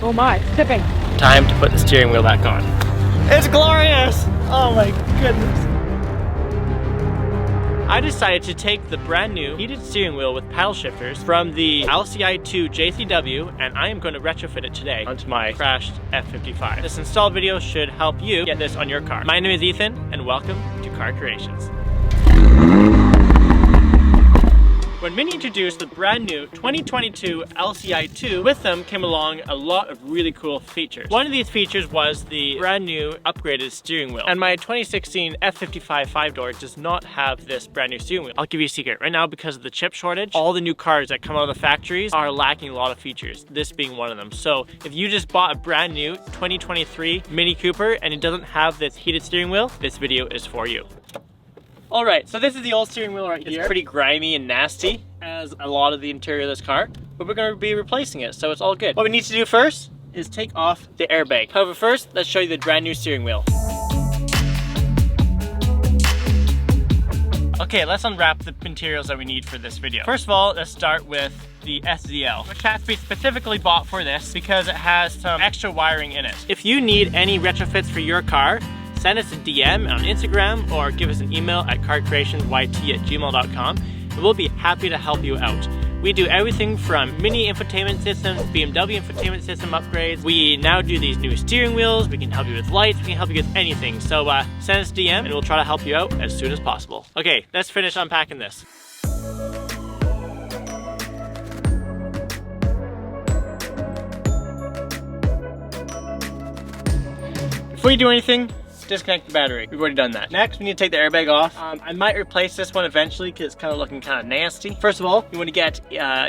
Oh my, it's tipping. Time to put the steering wheel back on. It's glorious! Oh my goodness. I decided to take the brand new heated steering wheel with paddle shifters from the LCI2 JCW, and I am going to retrofit it today onto my crashed F55. This install video should help you get this on your car. My name is Ethan, and welcome to Car Creations. When MINI introduced the brand new 2022 LCI2, with them came along a lot of really cool features. One of these features was the brand new upgraded steering wheel. And my 2016 F55 5-door does not have this brand new steering wheel. I'll give you a secret. Right now, because of the chip shortage, all the new cars that come out of the factories are lacking a lot of features, this being one of them. So if you just bought a brand new 2023 Mini Cooper and it doesn't have this heated steering wheel, this video is for you. Alright, so this is the old steering wheel right here. It's pretty grimy and nasty, as a lot of the interior of this car, but we're going to be replacing it, so it's all good. What we need to do first is take off the airbag. However, first, let's show you the brand new steering wheel. Okay, let's unwrap the materials that we need for this video. First of all, let's start with the SZL, which has to be specifically bought for this because it has some extra wiring in it. If you need any retrofits for your car, send us a DM on Instagram or give us an email at carcreationsyt@gmail.com and we'll be happy to help you out. We do everything from MINI infotainment systems, BMW infotainment system upgrades. We now do these new steering wheels. We can help you with lights. We can help you with anything. So send us a DM and we'll try to help you out as soon as possible. Okay, let's finish unpacking this. Before you do anything, disconnect the battery. We've already done that. Next, we need to take the airbag off. I might replace this one eventually because it's kind of looking kind of nasty. First of all, you want to get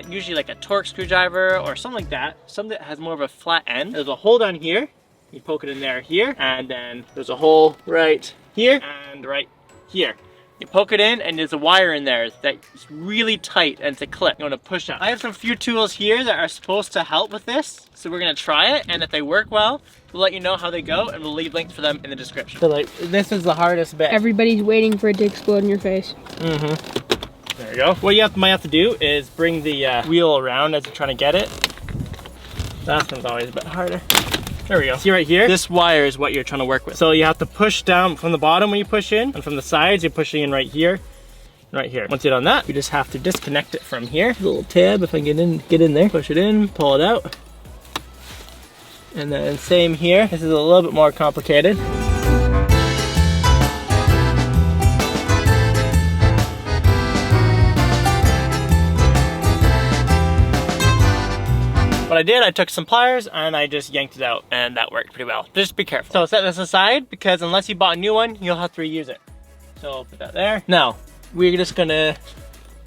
usually like a Torx screwdriver or something like that. Something that has more of a flat end. There's a hole down here. You poke it in there here. And then there's a hole right here and right here. You poke it in and there's a wire in there that's really tight and it's a clip. You want to push up. I have some few tools here that are supposed to help with this. So we're going to try it, and if they work well, we'll let you know how they go and we'll leave links for them in the description. So like, this is the hardest bit. Everybody's waiting for it to explode in your face. Mm-hmm. There you go. What you might have to do is bring the wheel around as you're trying to get it. That one's always a bit harder. There we go. See right here? This wire is what you're trying to work with. So you have to push down from the bottom when you push in, and from the sides you're pushing in right here, and right here. Once you're done that, you just have to disconnect it from here. The little tab, if I can get in there, push it in, pull it out. And then same here. This is a little bit more complicated. What I did, I took some pliers and I just yanked it out, and that worked pretty well. Just be careful. So set this aside because unless you bought a new one, you'll have to reuse it. So put that there. Now, we're just gonna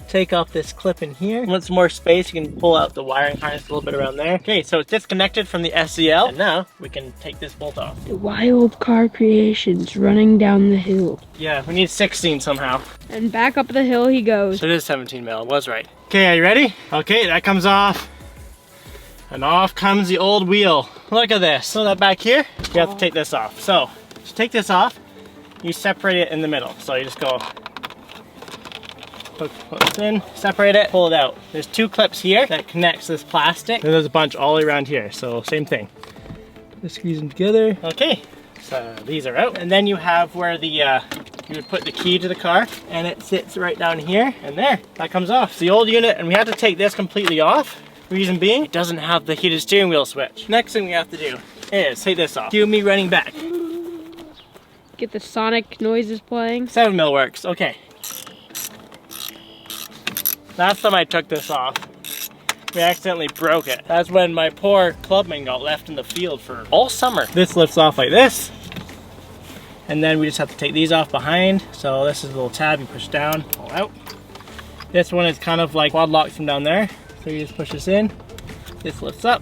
take off this clip in here. Once more space, you can pull out the wiring harness a little bit around there. Okay, so it's disconnected from the SZL, and now we can take this bolt off. The wild car creations running down the hill. Yeah, we need 16 somehow. And back up the hill he goes. So it is 17 mil, I was right. Okay, are you ready? Okay, that comes off. And off comes the old wheel. Look at this. So that back here, you have to take this off. So, to take this off, you separate it in the middle. So you just go, put this in, separate it, pull it out. There's two clips here that connects this plastic. And there's a bunch all around here, so same thing. Just squeeze them together. Okay, so these are out. And then you have where the, you would put the key to the car, and it sits right down here, and there, that comes off. It's the old unit, and we have to take this completely off. Reason being, it doesn't have the heated steering wheel switch. Next thing we have to do is take this off. Cue me running back. Get the sonic noises playing. 7 mil works, okay. Last time I took this off, we accidentally broke it. That's when my poor clubman got left in the field for all summer. This lifts off like this. And then we just have to take these off behind. So this is a little tab you push down, pull out. This one is kind of like quad locked from down there. So you just push this in, this lifts up,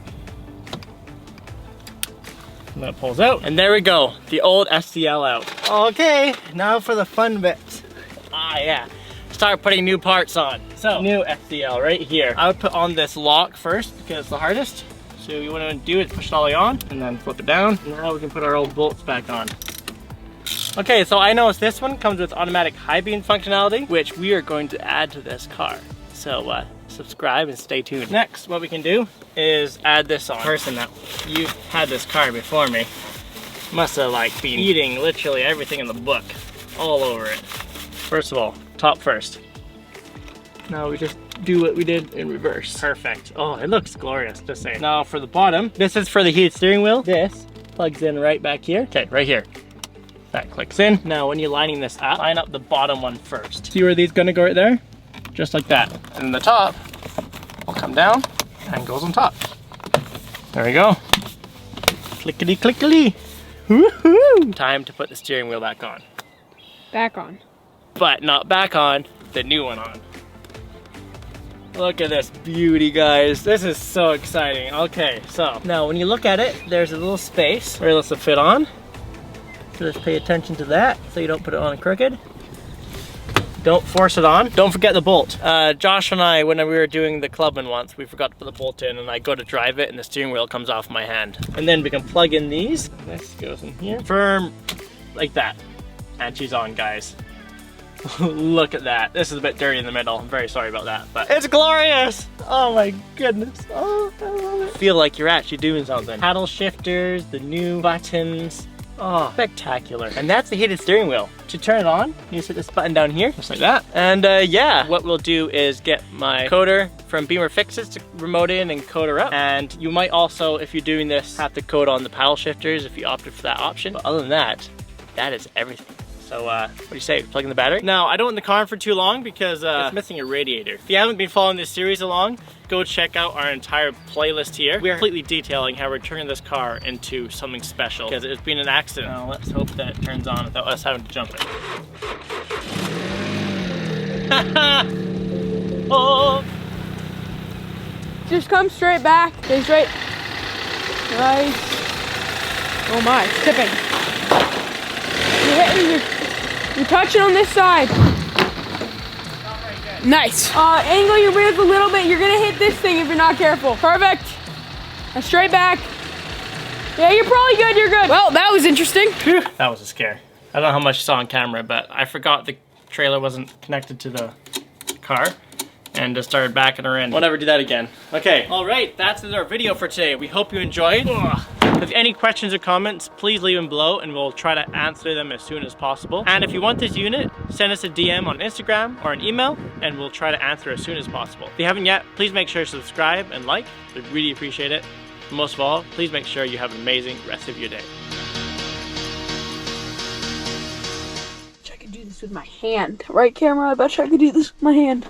and then it pulls out, and there we go, the old SZL out. Okay, now for the fun bits. Ah yeah, start putting new parts on. So, new SZL right here. I would put on this lock first because it's the hardest. So what I want to do is push it all the way on, and then flip it down, and now we can put our old bolts back on. Okay, so I noticed this one comes with automatic high beam functionality, which we are going to add to this car. So subscribe, and stay tuned. Next, what we can do is add this on. Person that you had this car before me must have like been eating literally everything in the book all over it. First of all, top first. Now we just do what we did in reverse. Perfect. Oh, it looks glorious, just saying. Now for the bottom, this is for the heated steering wheel. This plugs in right back here. Okay, right here. That clicks in. Now when you're lining this up, line up the bottom one first. See where these gonna go right there? Just like that. And then the top will come down and goes on top. There we go. Clickety clickety. Woohoo! Time to put the steering wheel back on. Back on. But not back on, the new one on. Look at this beauty, guys. This is so exciting. Okay, so now when you look at it, there's a little space where this will fit on. So just pay attention to that so you don't put it on crooked. Don't force it on. Don't forget the bolt. Josh and I, when we were doing the Clubman once, we forgot to put the bolt in, and I go to drive it and the steering wheel comes off my hand. And then we can plug in these. This goes in here. Firm, like that. And she's on, guys. Look at that. This is a bit dirty in the middle. I'm very sorry about that, but it's glorious. Oh my goodness. Oh, I love it. Feel like you're actually doing something. Paddle shifters, the new buttons. Oh, spectacular. And that's the heated steering wheel. To turn it on, you just hit this button down here, just like that. And yeah, what we'll do is get my coder from Beamer Fixes to remote in and code her up. And you might also, if you're doing this, have to code on the paddle shifters if you opted for that option. But other than that, that is everything. So what do you say, plug in the battery? Now, I don't want the car for too long because it's missing a radiator. If you haven't been following this series along, go check out our entire playlist here. We're completely detailing how we're turning this car into something special because it's been an accident. Now, let's hope that it turns on without us having to jump it. Oh! Just come straight back. Stay straight. Nice. Oh my, it's tipping. You're hitting, you're touching on this side. Nice. Angle your wheels a little bit. You're gonna hit this thing if you're not careful. Perfect. Now straight back. Yeah, you're probably good. You're good. Well, that was interesting. Whew. That was a scare. I don't know how much you saw on camera, but I forgot the trailer wasn't connected to the car and just started backing her in. Won't ever do that again. Okay. All right, that's our video for today. We hope you enjoyed. Ugh. If you have any questions or comments, please leave them below and we'll try to answer them as soon as possible. And if you want this unit, send us a DM on Instagram or an email and we'll try to answer as soon as possible. If you haven't yet, please make sure to subscribe and like. We really appreciate it. And most of all, please make sure you have an amazing rest of your day. I could do this with my hand. Right, camera? I bet you I could do this with my hand.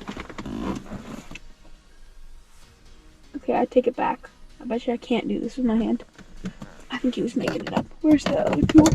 Okay, I take it back. I bet you I can't do this with my hand. I think he was making it up. Where's the other tool?